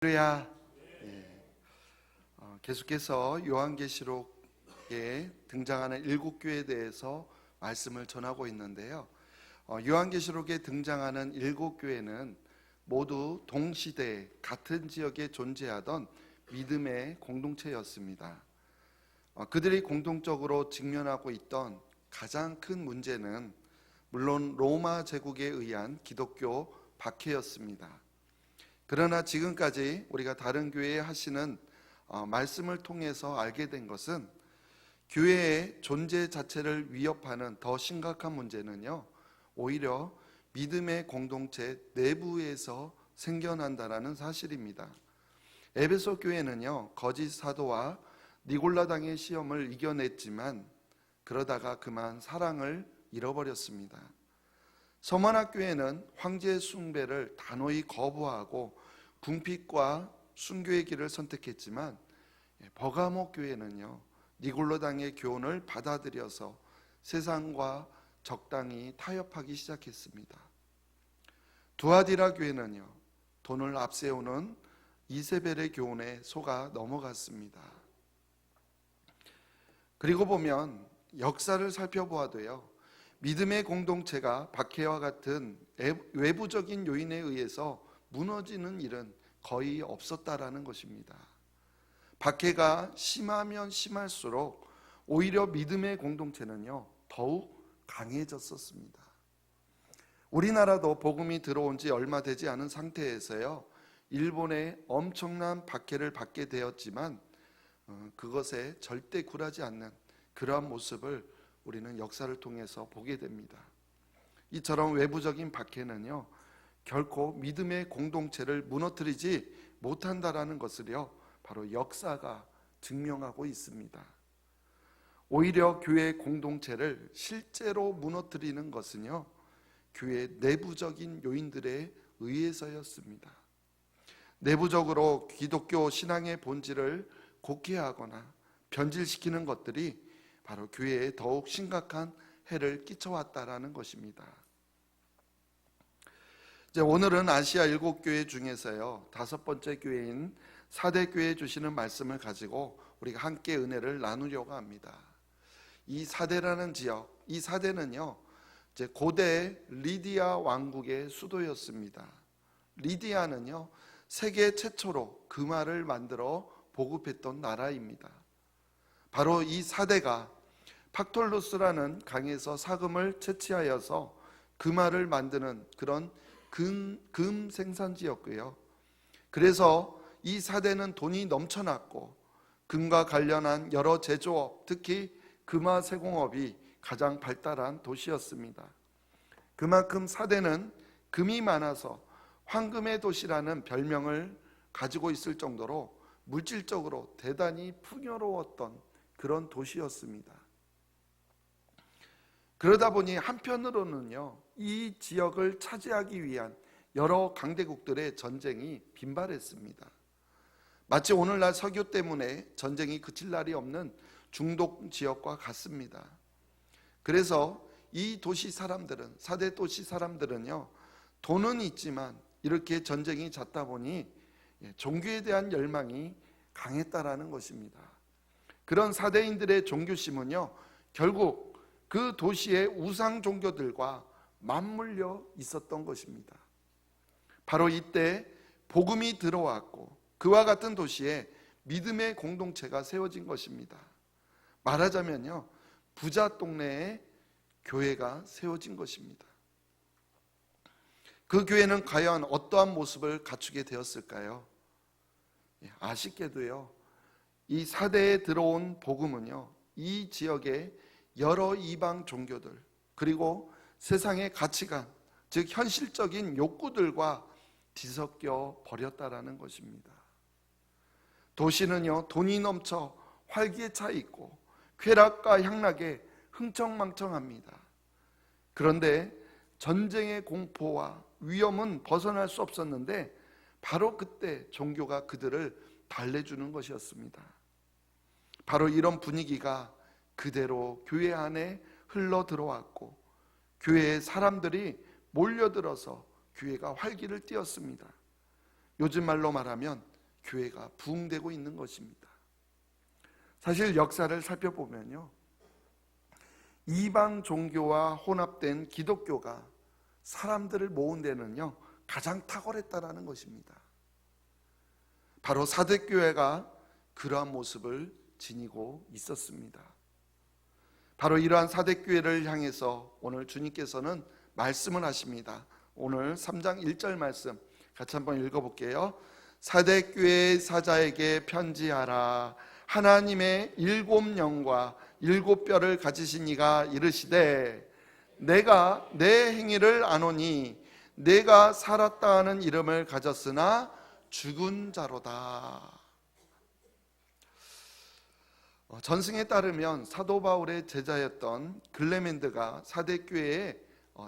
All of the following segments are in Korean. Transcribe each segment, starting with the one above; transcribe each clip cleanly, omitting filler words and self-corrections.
할렐루야. 계속해서 요한계시록에 등장하는 일곱 교회에 대해서 말씀을 전하고 있는데요. 요한계시록에 등장하는 일곱 교회는 모두 동시대 같은 지역에 존재하던 믿음의 공동체였습니다. 그들이 공동적으로 직면하고 있던 가장 큰 문제는 물론 로마 제국에 의한 기독교 박해였습니다. 그러나 지금까지 우리가 다른 교회에 하시는 말씀을 통해서 알게 된 것은 교회의 존재 자체를 위협하는 더 심각한 문제는요, 오히려 믿음의 공동체 내부에서 생겨난다는 사실입니다. 에베소 교회는요, 거짓 사도와 니골라당의 시험을 이겨냈지만 그러다가 그만 사랑을 잃어버렸습니다. 서머나 교회는 황제 숭배를 단호히 거부하고 궁핍과 순교의 길을 선택했지만 버가모 교회는요, 니골라당의 교훈을 받아들여서 세상과 적당히 타협하기 시작했습니다. 두아디라 교회는요, 돈을 앞세우는 이세벨의 교훈에 속아 넘어갔습니다. 그리고 보면 역사를 살펴보아도요, 믿음의 공동체가 박해와 같은 외부적인 요인에 의해서 무너지는 일은 거의 없었다라는 것입니다. 박해가 심하면 심할수록 오히려 믿음의 공동체는요, 더욱 강해졌었습니다. 우리나라도 복음이 들어온 지 얼마 되지 않은 상태에서요, 일본의 엄청난 박해를 받게 되었지만 그것에 절대 굴하지 않는 그러한 모습을 우리는 역사를 통해서 보게 됩니다. 이처럼 외부적인 박해는요, 결코 믿음의 공동체를 무너뜨리지 못한다라는 것을요, 바로 역사가 증명하고 있습니다. 오히려 교회 공동체를 실제로 무너뜨리는 것은요, 교회 내부적인 요인들에 의해서였습니다. 내부적으로 기독교 신앙의 본질을 곡해하거나 변질시키는 것들이 바로 교회에 더욱 심각한 해를 끼쳐왔다라는 것입니다. 이제 오늘은 아시아 7교회 중에서요, 5번째 교회인 사대교회에 주시는 말씀을 가지고 우리가 함께 은혜를 나누려고 합니다. 이 사대라는 지역, 이 사대는요, 이제 고대 리디아 왕국의 수도였습니다. 리디아는요, 세계 최초로 금화를 만들어 보급했던 나라입니다. 바로 이 사대가 팍톨루스라는 강에서 사금을 채취하여서 금화를 만드는 그런 금 생산지였고요. 그래서 이 사대는 돈이 넘쳐났고 금과 관련한 여러 제조업, 특히 금화 세공업이 가장 발달한 도시였습니다. 그만큼 사대는 금이 많아서 황금의 도시라는 별명을 가지고 있을 정도로 물질적으로 대단히 풍요로웠던 그런 도시였습니다. 그러다 보니 한편으로는요, 이 지역을 차지하기 위한 여러 강대국들의 전쟁이 빈발했습니다. 마치 오늘날 석유 때문에 전쟁이 그칠 날이 없는 중동 지역과 같습니다. 그래서 이 도시 사람들은, 사대 도시 사람들은요, 돈은 있지만 이렇게 전쟁이 잦다 보니 종교에 대한 열망이 강했다라는 것입니다. 그런 사대인들의 종교심은요, 결국 그 도시의 우상 종교들과 맞물려 있었던 것입니다. 바로 이때 복음이 들어왔고 그와 같은 도시에 믿음의 공동체가 세워진 것입니다. 말하자면요, 부자 동네에 교회가 세워진 것입니다. 그 교회는 과연 어떠한 모습을 갖추게 되었을까요? 아쉽게도요, 이 사대에 들어온 복음은요, 이 지역의 여러 이방 종교들, 그리고 세상의 가치관, 즉 현실적인 욕구들과 뒤섞여 버렸다라는 것입니다. 도시는요, 돈이 넘쳐 활기에 차 있고 쾌락과 향락에 흥청망청합니다. 그런데 전쟁의 공포와 위험은 벗어날 수 없었는데 바로 그때 종교가 그들을 달래주는 것이었습니다. 바로 이런 분위기가 그대로 교회 안에 흘러 들어왔고 교회의 사람들이 몰려들어서 교회가 활기를 띠었습니다. 요즘 말로 말하면 교회가 부흥되고 있는 것입니다. 사실 역사를 살펴보면요, 이방 종교와 혼합된 기독교가 사람들을 모은 데는요 가장 탁월했다라는 것입니다. 바로 사대교회가 그러한 모습을 지니고 있었습니다. 바로 이러한 사대교회를 향해서 오늘 주님께서는 말씀을 하십니다. 오늘 3장 1절 말씀 같이 한번 읽어볼게요. 사대교회 사자에게 편지하라. 하나님의 7 영과 7 뼈를 가지신 이가 이르시되 내가 내 행위를 아노니 내가 살았다 하는 이름을 가졌으나 죽은 자로다. 전승에 따르면 사도 바울의 제자였던 글레멘드가 사대교회의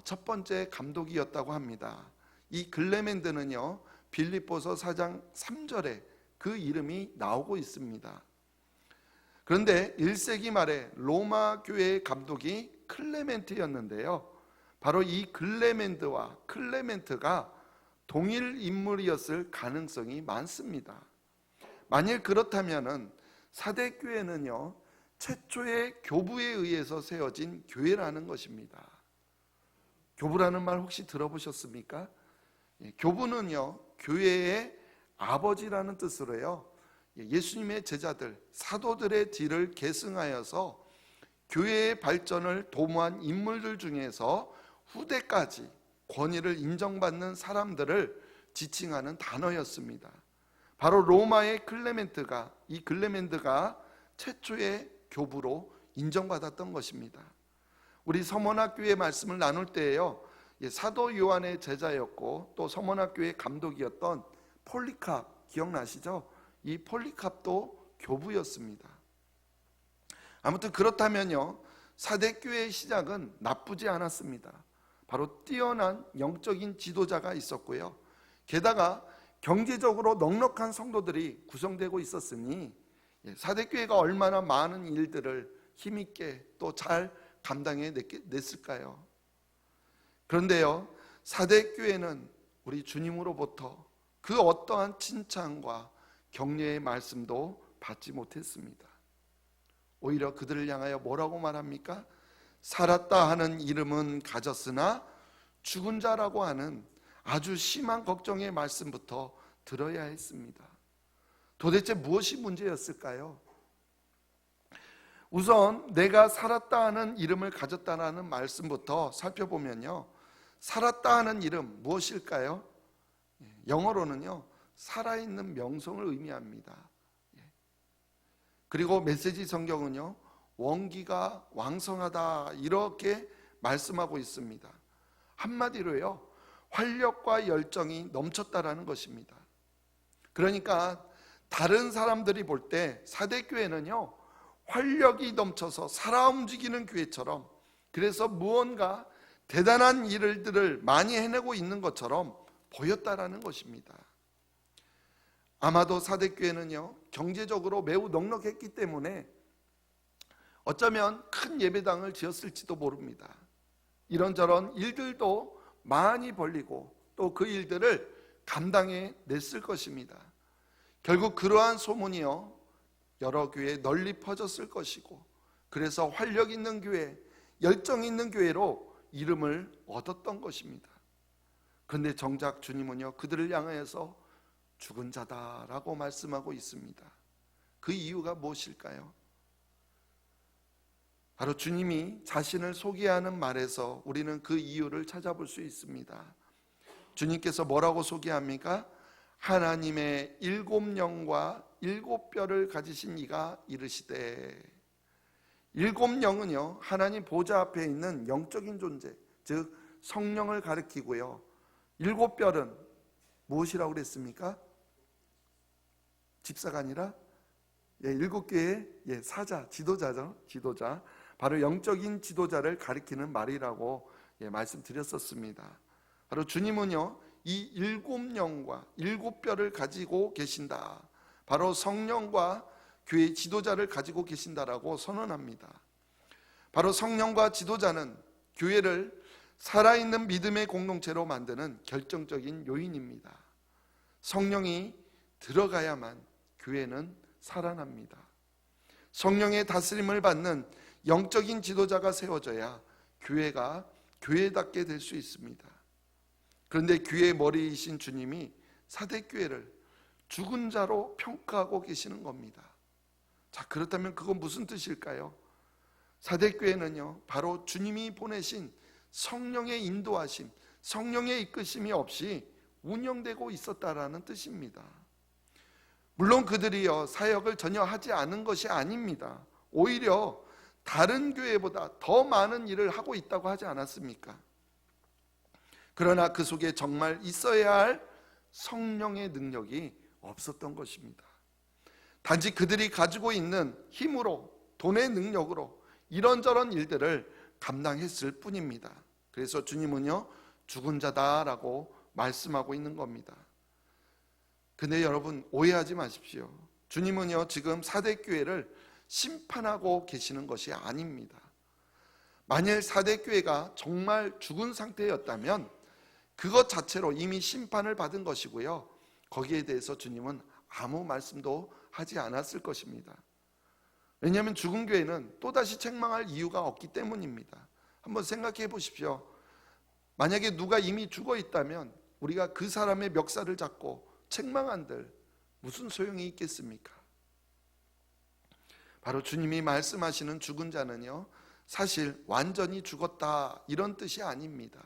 첫 번째 감독이었다고 합니다. 이 글레멘드는요 빌립보서 4장 3절에 그 이름이 나오고 있습니다. 그런데 1세기 말에 로마 교회의 감독이 클레멘트였는데요, 바로 이 글레멘드와 클레멘트가 동일 인물이었을 가능성이 많습니다. 만일 그렇다면은 사대교회는요 최초의 교부에 의해서 세워진 교회라는 것입니다. 교부라는 말 혹시 들어보셨습니까? 교부는요 교회의 아버지라는 뜻으로요 예수님의 제자들 사도들의 뒤를 계승하여서 교회의 발전을 도모한 인물들 중에서 후대까지 권위를 인정받는 사람들을 지칭하는 단어였습니다. 바로 로마의 클레멘트가, 이 클레멘트가 최초의 교부로 인정받았던 것입니다. 우리 서문학교의 말씀을 나눌 때에요 사도 요한의 제자였고 또 서문학교의 감독이었던 폴리캅 기억나시죠? 이 폴리캅도 교부였습니다. 아무튼 그렇다면요 사대교회의 시작은 나쁘지 않았습니다. 바로 뛰어난 영적인 지도자가 있었고요, 게다가 경제적으로 넉넉한 성도들이 구성되고 있었으니 사대교회가 얼마나 많은 일들을 힘있게 또 잘 감당해 냈을까요? 그런데요 사대교회는 우리 주님으로부터 그 어떠한 칭찬과 격려의 말씀도 받지 못했습니다. 오히려 그들을 향하여 뭐라고 말합니까? 살았다 하는 이름은 가졌으나 죽은 자라고 하는 아주 심한 걱정의 말씀부터 들어야 했습니다. 도대체 무엇이 문제였을까요? 우선 내가 살았다 하는 이름을 가졌다라는 말씀부터 살펴보면요 살았다 하는 이름 무엇일까요? 영어로는요 살아있는 명성을 의미합니다. 그리고 메시지 성경은요 원기가 왕성하다 이렇게 말씀하고 있습니다. 한마디로요 활력과 열정이 넘쳤다라는 것입니다. 그러니까 다른 사람들이 볼 때 사대교회는요 활력이 넘쳐서 살아 움직이는 교회처럼, 그래서 무언가 대단한 일들을 많이 해내고 있는 것처럼 보였다라는 것입니다. 아마도 사대교회는요 경제적으로 매우 넉넉했기 때문에 어쩌면 큰 예배당을 지었을지도 모릅니다. 이런저런 일들도 많이 벌리고 또 그 일들을 감당해 냈을 것입니다. 결국 그러한 소문이요 여러 교회에 널리 퍼졌을 것이고, 그래서 활력 있는 교회, 열정 있는 교회로 이름을 얻었던 것입니다. 그런데 정작 주님은요 그들을 향하여서 죽은 자다라고 말씀하고 있습니다. 그 이유가 무엇일까요? 바로 주님이 자신을 소개하는 말에서 우리는 그 이유를 찾아볼 수 있습니다. 주님께서 뭐라고 소개합니까? 하나님의 7 영과 7 뼈를 가지신 이가 이르시되, 7 영은요 하나님 보좌 앞에 있는 영적인 존재, 즉 성령을 가리키고요, 7 뼈는 무엇이라고 그랬습니까? 집사가 아니라 7개의 사자, 지도자죠. 지도자, 바로 영적인 지도자를 가리키는 말이라고 말씀드렸었습니다. 바로 주님은요 이 7 영과 7 뼈를 가지고 계신다, 바로 성령과 교회의 지도자를 가지고 계신다라고 선언합니다. 바로 성령과 지도자는 교회를 살아있는 믿음의 공동체로 만드는 결정적인 요인입니다. 성령이 들어가야만 교회는 살아납니다. 성령의 다스림을 받는 영적인 지도자가 세워져야 교회가 교회답게 될 수 있습니다. 그런데 교회의 머리이신 주님이 사대교회를 죽은 자로 평가하고 계시는 겁니다. 자, 그렇다면 그건 무슨 뜻일까요? 사대교회는요, 바로 주님이 보내신 성령의 인도하심, 성령의 이끄심이 없이 운영되고 있었다라는 뜻입니다. 물론 그들이요, 사역을 전혀 하지 않은 것이 아닙니다. 오히려 다른 교회보다 더 많은 일을 하고 있다고 하지 않았습니까? 그러나 그 속에 정말 있어야 할 성령의 능력이 없었던 것입니다. 단지 그들이 가지고 있는 힘으로, 돈의 능력으로 이런저런 일들을 감당했을 뿐입니다. 그래서 주님은요, 죽은 자다라고 말씀하고 있는 겁니다. 근데 여러분, 오해하지 마십시오. 주님은요, 지금 사대교회를 심판하고 계시는 것이 아닙니다. 만일 사대교회가 정말 죽은 상태였다면 그것 자체로 이미 심판을 받은 것이고요, 거기에 대해서 주님은 아무 말씀도 하지 않았을 것입니다. 왜냐하면 죽은 교회는 또다시 책망할 이유가 없기 때문입니다. 한번 생각해 보십시오. 만약에 누가 이미 죽어 있다면 우리가 그 사람의 멱살을 잡고 책망한들 무슨 소용이 있겠습니까? 바로 주님이 말씀하시는 죽은 자는요, 사실 완전히 죽었다 이런 뜻이 아닙니다.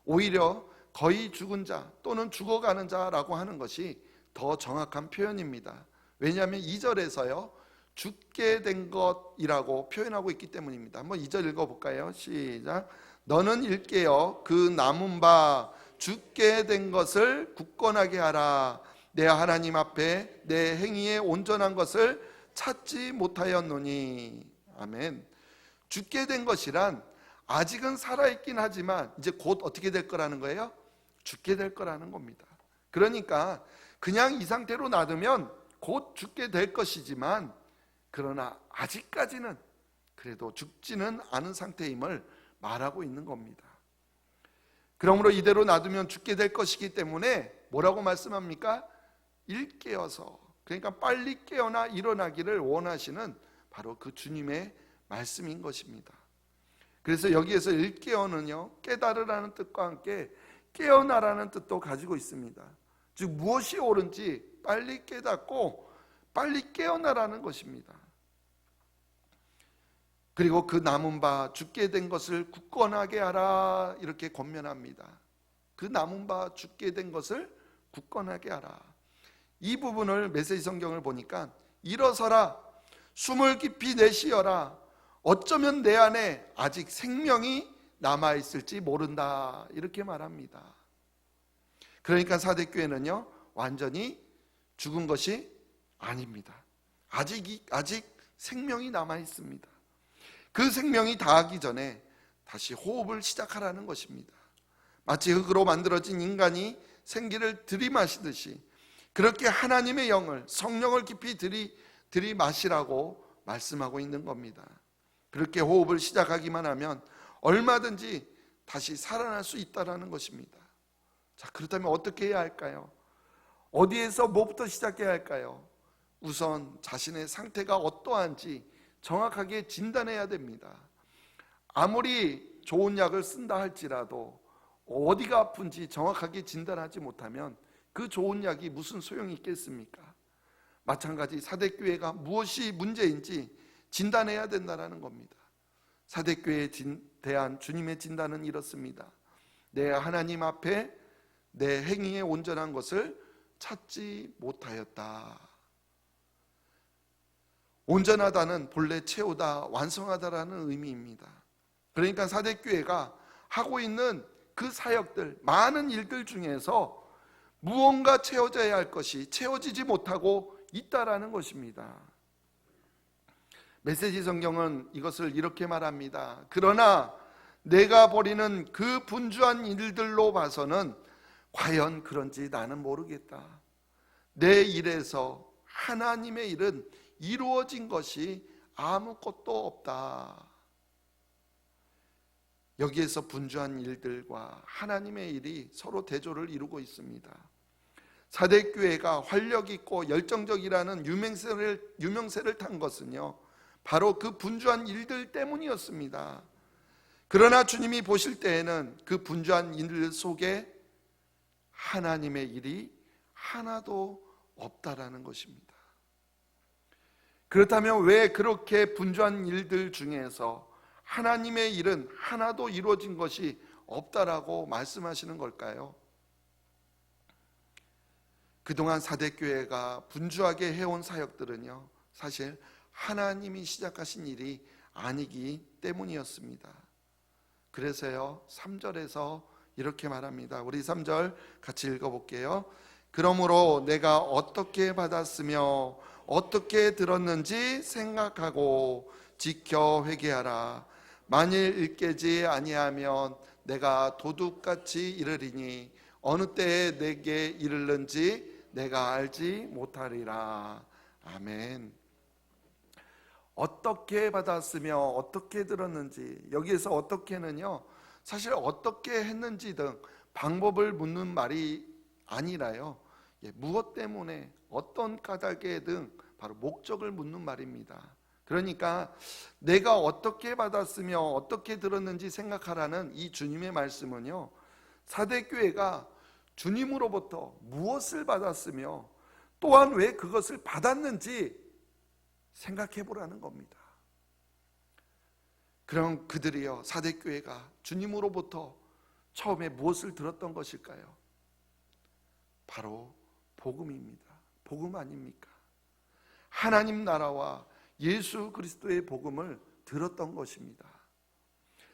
오히려 거의 죽은 자 또는 죽어가는 자라고 하는 것이 더 정확한 표현입니다. 왜냐하면 2절에서요, 죽게 된 것이라고 표현하고 있기 때문입니다. 한번 2절 읽어볼까요? 시작. 너는 일깨어 그 남은 바 죽게 된 것을 굳건하게 하라. 내 하나님 앞에 내 행위에 온전한 것을 찾지 못하였노니. 아멘. 죽게 된 것이란 아직은 살아있긴 하지만 이제 곧 어떻게 될 거라는 거예요? 죽게 될 거라는 겁니다. 그러니까 그냥 이 상태로 놔두면 곧 죽게 될 것이지만, 그러나 아직까지는 그래도 죽지는 않은 상태임을 말하고 있는 겁니다. 그러므로 이대로 놔두면 죽게 될 것이기 때문에 뭐라고 말씀합니까? 일깨어서, 그러니까 빨리 깨어나 일어나기를 원하시는 바로 그 주님의 말씀인 것입니다. 그래서 여기에서 일깨어는요, 깨달으라는 뜻과 함께 깨어나라는 뜻도 가지고 있습니다. 즉 무엇이 옳은지 빨리 깨닫고 빨리 깨어나라는 것입니다. 그리고 그 남은 바 죽게 된 것을 굳건하게 하라 이렇게 권면합니다. 그 남은 바 죽게 된 것을 굳건하게 하라. 이 부분을 메시지 성경을 보니까 일어서라, 숨을 깊이 내쉬어라, 어쩌면 내 안에 아직 생명이 남아있을지 모른다 이렇게 말합니다. 그러니까 사대교회는요, 완전히 죽은 것이 아닙니다. 아직 생명이 남아있습니다. 그 생명이 다하기 전에 다시 호흡을 시작하라는 것입니다. 마치 흙으로 만들어진 인간이 생기를 들이마시듯이 그렇게 하나님의 영을, 성령을 깊이 들이마시라고 말씀하고 있는 겁니다. 그렇게 호흡을 시작하기만 하면 얼마든지 다시 살아날 수 있다는 것입니다. 자, 그렇다면 어떻게 해야 할까요? 어디에서 뭐부터 시작해야 할까요? 우선 자신의 상태가 어떠한지 정확하게 진단해야 됩니다. 아무리 좋은 약을 쓴다 할지라도 어디가 아픈지 정확하게 진단하지 못하면 그 좋은 약이 무슨 소용이 있겠습니까? 마찬가지 사대교회가 무엇이 문제인지 진단해야 된다는 겁니다. 사대교회에 대한 주님의 진단은 이렇습니다. 내 하나님 앞에 내 행위에 온전한 것을 찾지 못하였다. 온전하다는 본래 채우다, 완성하다라는 의미입니다. 그러니까 사대교회가 하고 있는 그 사역들, 많은 일들 중에서 무언가 채워져야 할 것이 채워지지 못하고 있다라는 것입니다. 메시지 성경은 이것을 이렇게 말합니다. 그러나 내가 벌이는 그 분주한 일들로 봐서는 과연 그런지 나는 모르겠다. 내 일에서 하나님의 일은 이루어진 것이 아무것도 없다. 여기에서 분주한 일들과 하나님의 일이 서로 대조를 이루고 있습니다. 사대 교회가 활력 있고 열정적이라는 유명세를 탄 것은요, 바로 그 분주한 일들 때문이었습니다. 그러나 주님이 보실 때에는 그 분주한 일들 속에 하나님의 일이 하나도 없다라는 것입니다. 그렇다면 왜 그렇게 분주한 일들 중에서 하나님의 일은 하나도 이루어진 것이 없다라고 말씀하시는 걸까요? 그동안 사대교회가 분주하게 해온 사역들은요, 사실 하나님이 시작하신 일이 아니기 때문이었습니다. 그래서요, 3절에서 이렇게 말합니다. 우리 3절 같이 읽어볼게요. 그러므로 내가 어떻게 받았으며 어떻게 들었는지 생각하고 지켜 회개하라. 만일 일깨지 아니하면 내가 도둑같이 이르리니 어느 때에 내게 이르는지 내가 알지 못하리라. 아멘. 어떻게 받았으며 어떻게 들었는지, 여기에서 어떻게는요, 사실 어떻게 했는지 등 방법을 묻는 말이 아니라요, 무엇 때문에 어떤 까닭에 등 바로 목적을 묻는 말입니다. 그러니까 내가 어떻게 받았으며 어떻게 들었는지 생각하라는 이 주님의 말씀은요, 사대교회가 주님으로부터 무엇을 받았으며 또한 왜 그것을 받았는지 생각해 보라는 겁니다. 그럼 그들이요, 사대교회가 주님으로부터 처음에 무엇을 들었던 것일까요? 바로 복음입니다. 복음 아닙니까? 하나님 나라와 예수 그리스도의 복음을 들었던 것입니다.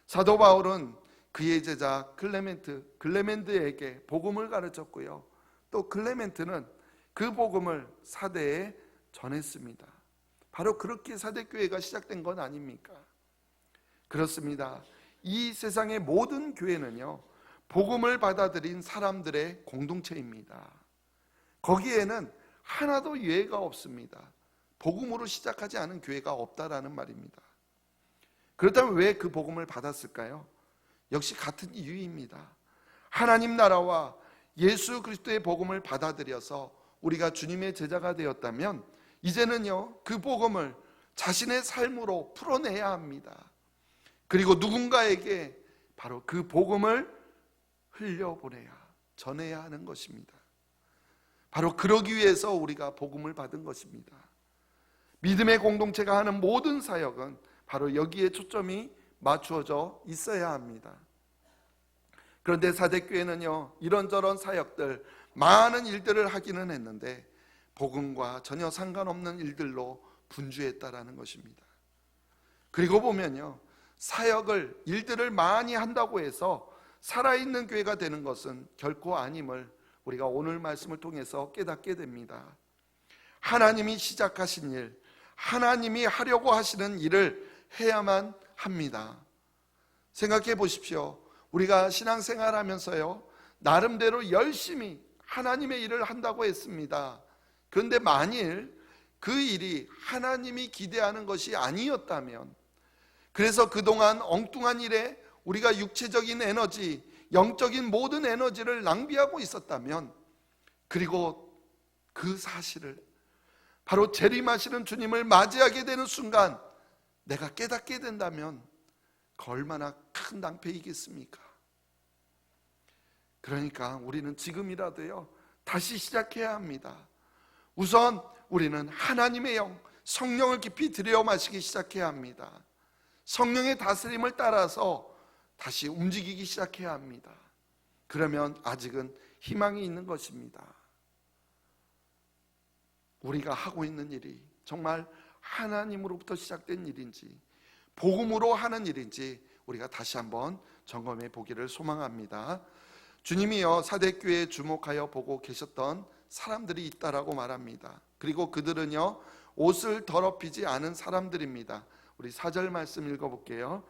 사도 바울은 그의 제자 클레멘드에게 복음을 가르쳤고요, 또 클레멘트는 그 복음을 사대에 전했습니다. 바로 그렇게 사대교회가 시작된 건 아닙니까? 그렇습니다. 이 세상의 모든 교회는요, 복음을 받아들인 사람들의 공동체입니다. 거기에는 하나도 예외가 없습니다. 복음으로 시작하지 않은 교회가 없다라는 말입니다. 그렇다면 왜 그 복음을 받았을까요? 역시 같은 이유입니다. 하나님 나라와 예수 그리스도의 복음을 받아들여서 우리가 주님의 제자가 되었다면 이제는요, 그 복음을 자신의 삶으로 풀어내야 합니다. 그리고 누군가에게 바로 그 복음을 흘려보내야, 전해야 하는 것입니다. 바로 그러기 위해서 우리가 복음을 받은 것입니다. 믿음의 공동체가 하는 모든 사역은 바로 여기에 초점이 맞추어져 있어야 합니다. 그런데 사대교회는요, 이런저런 사역들, 많은 일들을 하기는 했는데 복음과 전혀 상관없는 일들로 분주했다라는 것입니다. 그리고 보면요, 사역을, 일들을 많이 한다고 해서 살아있는 교회가 되는 것은 결코 아님을 우리가 오늘 말씀을 통해서 깨닫게 됩니다. 하나님이 시작하신 일, 하나님이 하려고 하시는 일을 해야만 합니다. 생각해 보십시오. 우리가 신앙생활 하면서요, 나름대로 열심히 하나님의 일을 한다고 했습니다. 그런데 만일 그 일이 하나님이 기대하는 것이 아니었다면, 그래서 그동안 엉뚱한 일에 우리가 육체적인 에너지, 영적인 모든 에너지를 낭비하고 있었다면, 그리고 그 사실을 바로 재림하시는 주님을 맞이하게 되는 순간 내가 깨닫게 된다면 그 얼마나 큰 낭패이겠습니까? 그러니까 우리는 지금이라도요, 다시 시작해야 합니다. 우선 우리는 하나님의 영, 성령을 깊이 들여 마시기 시작해야 합니다. 성령의 다스림을 따라서 다시 움직이기 시작해야 합니다. 그러면 아직은 희망이 있는 것입니다. 우리가 하고 있는 일이 정말 하나님으로부터 시작된 일인지, 복음으로 하는 일인지 우리가 다시 한번 점검해 보기를 소망합니다. 주님이요, 사대교회에 주목하여 보고 계셨던 사람들이 있다라고 말합니다. 그리고 그들은요, 옷을 더럽히지 않은 사람들입니다. 우리 4절 말씀 읽어볼게요.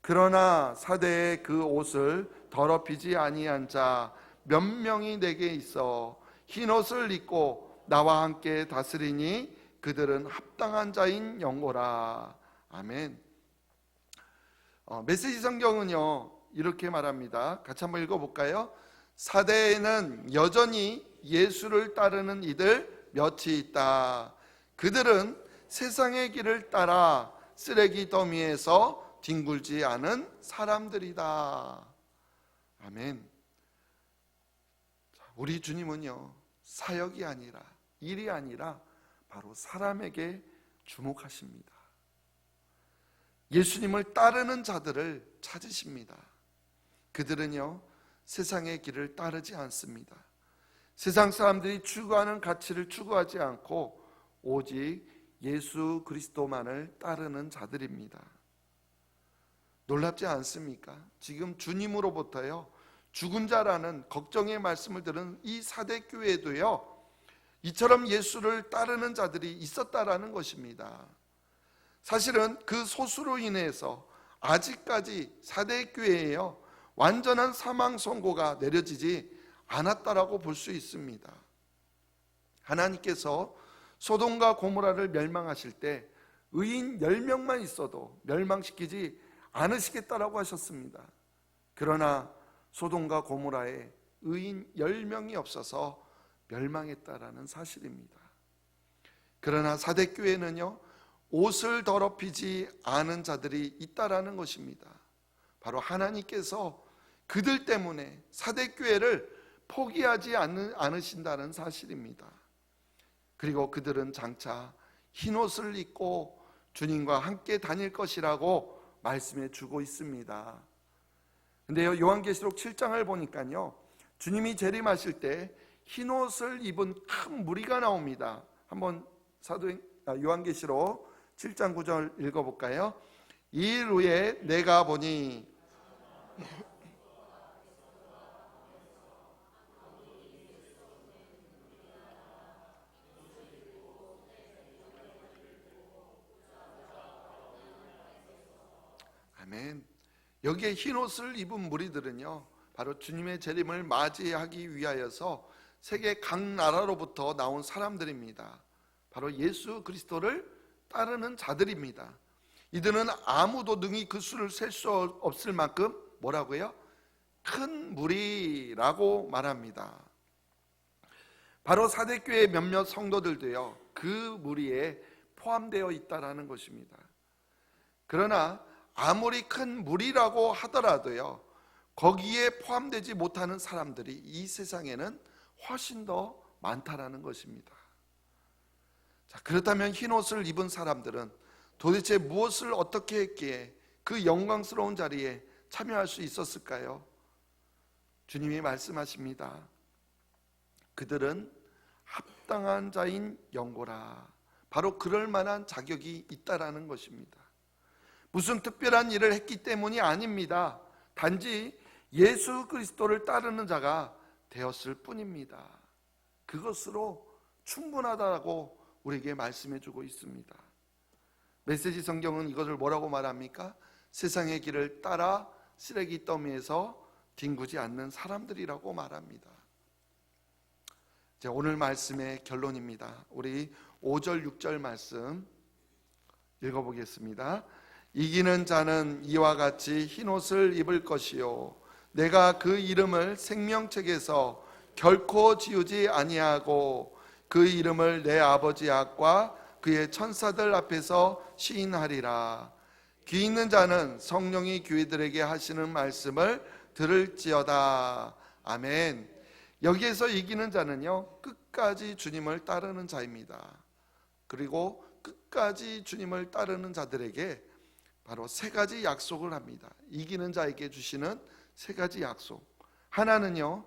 그러나 사대에 그 옷을 더럽히지 아니한 자 몇 명이 내게 있어 흰 옷을 입고 나와 함께 다스리니 그들은 합당한 자인 영고라. 아멘. 메시지 성경은요, 이렇게 말합니다. 같이 한번 읽어볼까요? 사대에는 여전히 예수를 따르는 이들 몇이 있다. 그들은 세상의 길을 따라 쓰레기 더미에서 뒹굴지 않은 사람들이다. 아멘. 우리 주님은요, 사역이 아니라, 일이 아니라 바로 사람에게 주목하십니다. 예수님을 따르는 자들을 찾으십니다. 그들은요, 세상의 길을 따르지 않습니다. 세상 사람들이 추구하는 가치를 추구하지 않고 오직 예수 그리스도만을 따르는 자들입니다. 놀랍지 않습니까? 지금 주님으로부터요, 죽은 자라는 걱정의 말씀을 들은 이 사대 교회도요, 이처럼 예수를 따르는 자들이 있었다라는 것입니다. 사실은 그 소수로 인해서 아직까지 사대 교회에요, 완전한 사망 선고가 내려지지 않았다라고 볼 수 있습니다. 하나님께서 소돔과 고모라를 멸망하실 때 의인 10명만 있어도 멸망시키지 않으시겠다라고 하셨습니다. 그러나 소돔과 고모라에 의인 10명이 없어서 멸망했다라는 사실입니다. 그러나 사대교회는요, 옷을 더럽히지 않은 자들이 있다라는 것입니다. 바로 하나님께서 그들 때문에 사대교회를 포기하지 않으신다는 사실입니다. 그리고 그들은 장차 흰옷을 입고 주님과 함께 다닐 것이라고 말씀해 주고 있습니다. 근데요, 요한계시록 7장을 보니까요, 주님이 재림하실 때 흰옷을 입은 큰 무리가 나옵니다. 한번 요한계시록 7장 9절 읽어볼까요? 이일 후에 내가 보니 아멘. 여기에 흰옷을 입은 무리들은요, 바로 주님의 재림을 맞이하기 위하여서 세계 각 나라로부터 나온 사람들입니다. 바로 예수 그리스도를 따르는 자들입니다. 이들은 아무도 능히 그 수를 셀 수 없을 만큼 뭐라고요? 큰 무리라고 말합니다. 바로 사대교회 몇몇 성도들도요, 그 무리에 포함되어 있다라는 것입니다. 그러나 아무리 큰 무리라고 하더라도요, 거기에 포함되지 못하는 사람들이 이 세상에는 훨씬 더 많다라는 것입니다. 자, 그렇다면 흰옷을 입은 사람들은 도대체 무엇을 어떻게 했기에 그 영광스러운 자리에 참여할 수 있었을까요? 주님이 말씀하십니다. 그들은 합당한 자인 영고라. 바로 그럴 만한 자격이 있다라는 것입니다. 무슨 특별한 일을 했기 때문이 아닙니다. 단지 예수 그리스도를 따르는 자가 되었을 뿐입니다. 그것으로 충분하다고 우리에게 말씀해 주고 있습니다. 메시지 성경은 이것을 뭐라고 말합니까? 세상의 길을 따라 쓰레기 더미에서 뒹구지 않는 사람들이라고 말합니다. 오늘 말씀의 결론입니다. 우리 5절 6절 말씀 읽어보겠습니다. 이기는 자는 이와 같이 흰옷을 입을 것이요 내가 그 이름을 생명책에서 결코 지우지 아니하고 그 이름을 내 아버지 앞과 그의 천사들 앞에서 시인하리라. 귀 있는 자는 성령이 교회들에게 하시는 말씀을 들을지어다. 아멘. 여기에서 이기는 자는요, 끝까지 주님을 따르는 자입니다. 그리고 끝까지 주님을 따르는 자들에게 바로 세 가지 약속을 합니다. 이기는 자에게 주시는 세 가지 약속. 하나는요,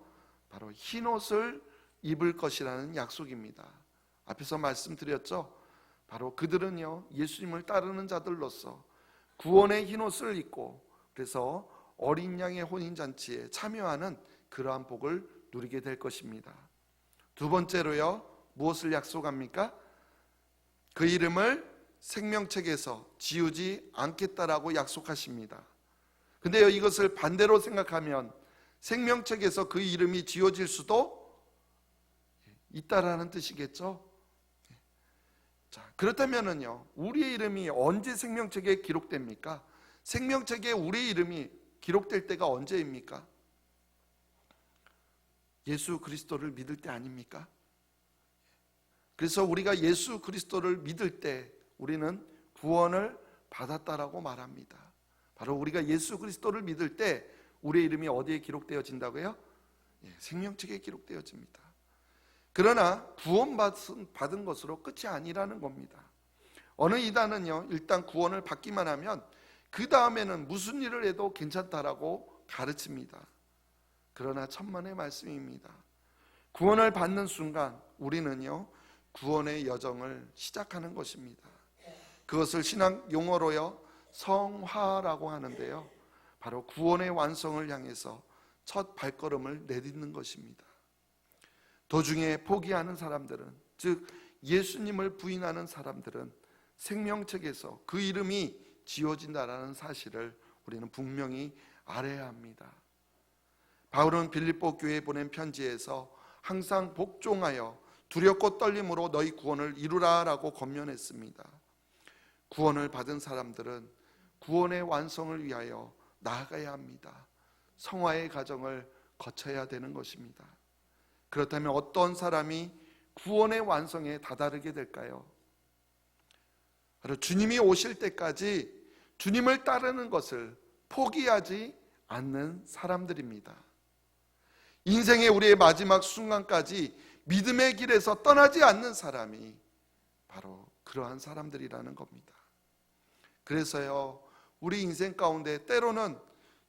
바로 흰옷을 입을 것이라는 약속입니다. 앞에서 말씀드렸죠. 바로 그들은요, 예수님을 따르는 자들로서 구원의 흰옷을 입고 그래서 어린 양의 혼인잔치에 참여하는 그러한 복을 누리게 될 것입니다. 두 번째로요, 무엇을 약속합니까? 그 이름을 생명책에서 지우지 않겠다라고 약속하십니다. 근데요, 이것을 반대로 생각하면 생명책에서 그 이름이 지워질 수도 있다라는 뜻이겠죠. 자, 그렇다면은요, 우리의 이름이 언제 생명책에 기록됩니까? 생명책에 우리 이름이 기록될 때가 언제입니까? 예수 그리스도를 믿을 때 아닙니까? 그래서 우리가 예수 그리스도를 믿을 때 우리는 구원을 받았다라고 말합니다. 바로 우리가 예수 그리스도를 믿을 때 우리의 이름이 어디에 기록되어진다고요? 생명책에 기록되어집니다. 그러나 구원받은 것으로 끝이 아니라는 겁니다. 어느 이단은요, 일단 구원을 받기만 하면 그 다음에는 무슨 일을 해도 괜찮다라고 가르칩니다. 그러나 천만의 말씀입니다. 구원을 받는 순간 우리는요, 구원의 여정을 시작하는 것입니다. 그것을 신학 용어로요, 성화라고 하는데요, 바로 구원의 완성을 향해서 첫 발걸음을 내딛는 것입니다. 도중에 포기하는 사람들은, 즉 예수님을 부인하는 사람들은 생명책에서 그 이름이 지워진다라는 사실을 우리는 분명히 알아야 합니다. 바울은 빌립보 교회에 보낸 편지에서 항상 복종하여 두렵고 떨림으로 너희 구원을 이루라라고 권면했습니다. 구원을 받은 사람들은 구원의 완성을 위하여 나아가야 합니다. 성화의 과정을 거쳐야 되는 것입니다. 그렇다면 어떤 사람이 구원의 완성에 다다르게 될까요? 바로 주님이 오실 때까지 주님을 따르는 것을 포기하지 않는 사람들입니다. 인생의 우리의 마지막 순간까지 믿음의 길에서 떠나지 않는 사람이 바로 그러한 사람들이라는 겁니다. 그래서요, 우리 인생 가운데 때로는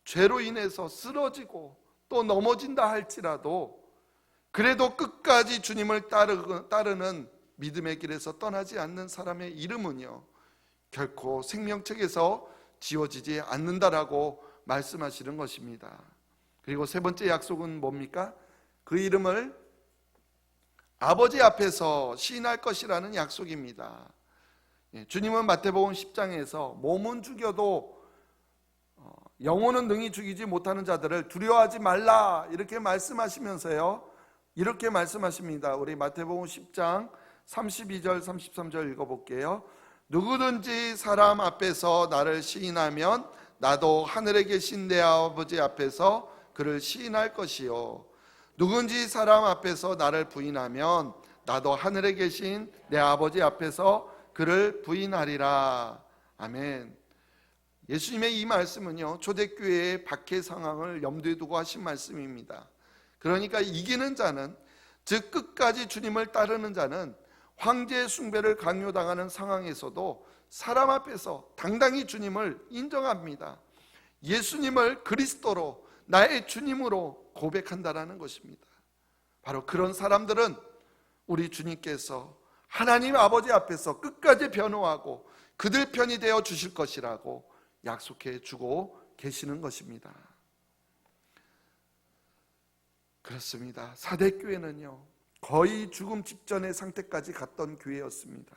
죄로 인해서 쓰러지고 또 넘어진다 할지라도 그래도 끝까지 주님을 따르는 믿음의 길에서 떠나지 않는 사람의 이름은요, 결코 생명책에서 지워지지 않는다라고 말씀하시는 것입니다. 그리고 세 번째 약속은 뭡니까? 그 이름을 아버지 앞에서 시인할 것이라는 약속입니다. 주님은 마태복음 10장에서 몸은 죽여도 영혼은 능히 죽이지 못하는 자들을 두려워하지 말라 이렇게 말씀하시면서요, 이렇게 말씀하십니다. 우리 마태복음 10장 32절 33절 읽어볼게요. 누구든지 사람 앞에서 나를 시인하면 나도 하늘에 계신 내 아버지 앞에서 그를 시인할 것이요, 누구든지 사람 앞에서 나를 부인하면 나도 하늘에 계신 내 아버지 앞에서 그를 부인하리라. 아멘. 예수님의 이 말씀은요, 초대교회의 박해 상황을 염두에 두고 하신 말씀입니다. 그러니까 이기는 자는, 즉 끝까지 주님을 따르는 자는 황제 숭배를 강요당하는 상황에서도 사람 앞에서 당당히 주님을 인정합니다. 예수님을 그리스도로 나의 주님으로 고백한다라는 것입니다. 바로 그런 사람들은 우리 주님께서 하나님 아버지 앞에서 끝까지 변호하고 그들 편이 되어 주실 것이라고 약속해 주고 계시는 것입니다. 그렇습니다. 사대교회는요, 거의 죽음 직전의 상태까지 갔던 교회였습니다.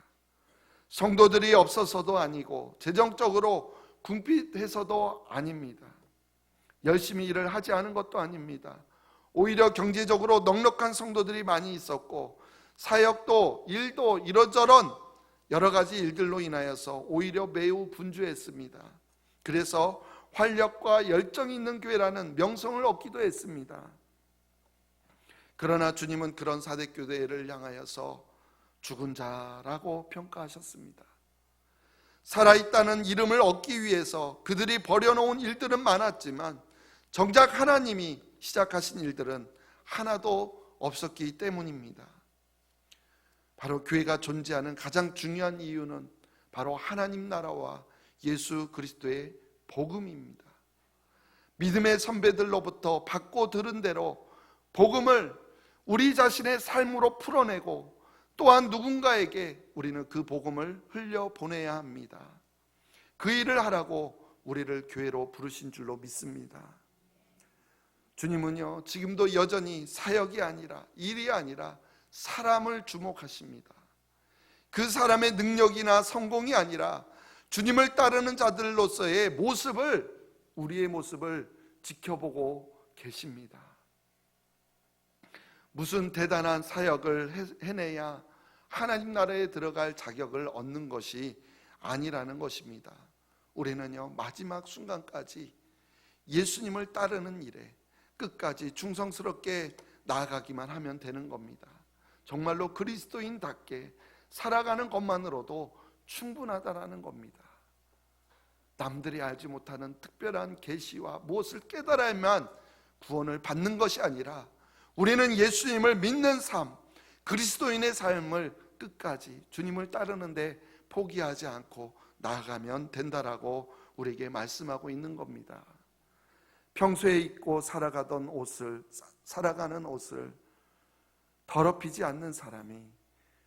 성도들이 없어서도 아니고 재정적으로 궁핍해서도 아닙니다. 열심히 일을 하지 않은 것도 아닙니다. 오히려 경제적으로 넉넉한 성도들이 많이 있었고 사역도 일도 이런저런 여러 가지 일들로 인하여서 오히려 매우 분주했습니다. 그래서 활력과 열정이 있는 교회라는 명성을 얻기도 했습니다. 그러나 주님은 그런 사대교회를 향하여서 죽은 자라고 평가하셨습니다. 살아있다는 이름을 얻기 위해서 그들이 벌여놓은 일들은 많았지만 정작 하나님이 시작하신 일들은 하나도 없었기 때문입니다. 바로 교회가 존재하는 가장 중요한 이유는 바로 하나님 나라와 예수 그리스도의 복음입니다. 믿음의 선배들로부터 받고 들은 대로 복음을 우리 자신의 삶으로 풀어내고 또한 누군가에게 우리는 그 복음을 흘려보내야 합니다. 그 일을 하라고 우리를 교회로 부르신 줄로 믿습니다. 주님은요, 지금도 여전히 사역이 아니라 일이 아니라 사람을 주목하십니다. 그 사람의 능력이나 성공이 아니라 주님을 따르는 자들로서의 모습을, 우리의 모습을 지켜보고 계십니다. 무슨 대단한 사역을 해내야 하나님 나라에 들어갈 자격을 얻는 것이 아니라는 것입니다. 우리는요, 마지막 순간까지 예수님을 따르는 일에 끝까지 충성스럽게 나아가기만 하면 되는 겁니다. 정말로 그리스도인답게 살아가는 것만으로도 충분하다라는 겁니다. 남들이 알지 못하는 특별한 계시와 무엇을 깨달아야만 구원을 받는 것이 아니라 우리는 예수님을 믿는 삶, 그리스도인의 삶을 끝까지 주님을 따르는데 포기하지 않고 나아가면 된다라고 우리에게 말씀하고 있는 겁니다. 평소에 입고 살아가는 옷을 더럽히지 않는 사람이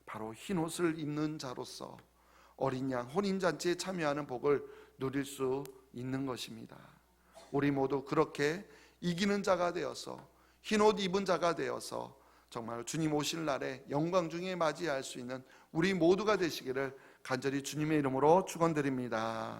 바로 흰 옷을 입는 자로서 어린 양 혼인잔치에 참여하는 복을 누릴 수 있는 것입니다. 우리 모두 그렇게 이기는 자가 되어서 흰 옷 입은 자가 되어서 정말 주님 오실 날에 영광 중에 맞이할 수 있는 우리 모두가 되시기를 간절히 주님의 이름으로 축원드립니다.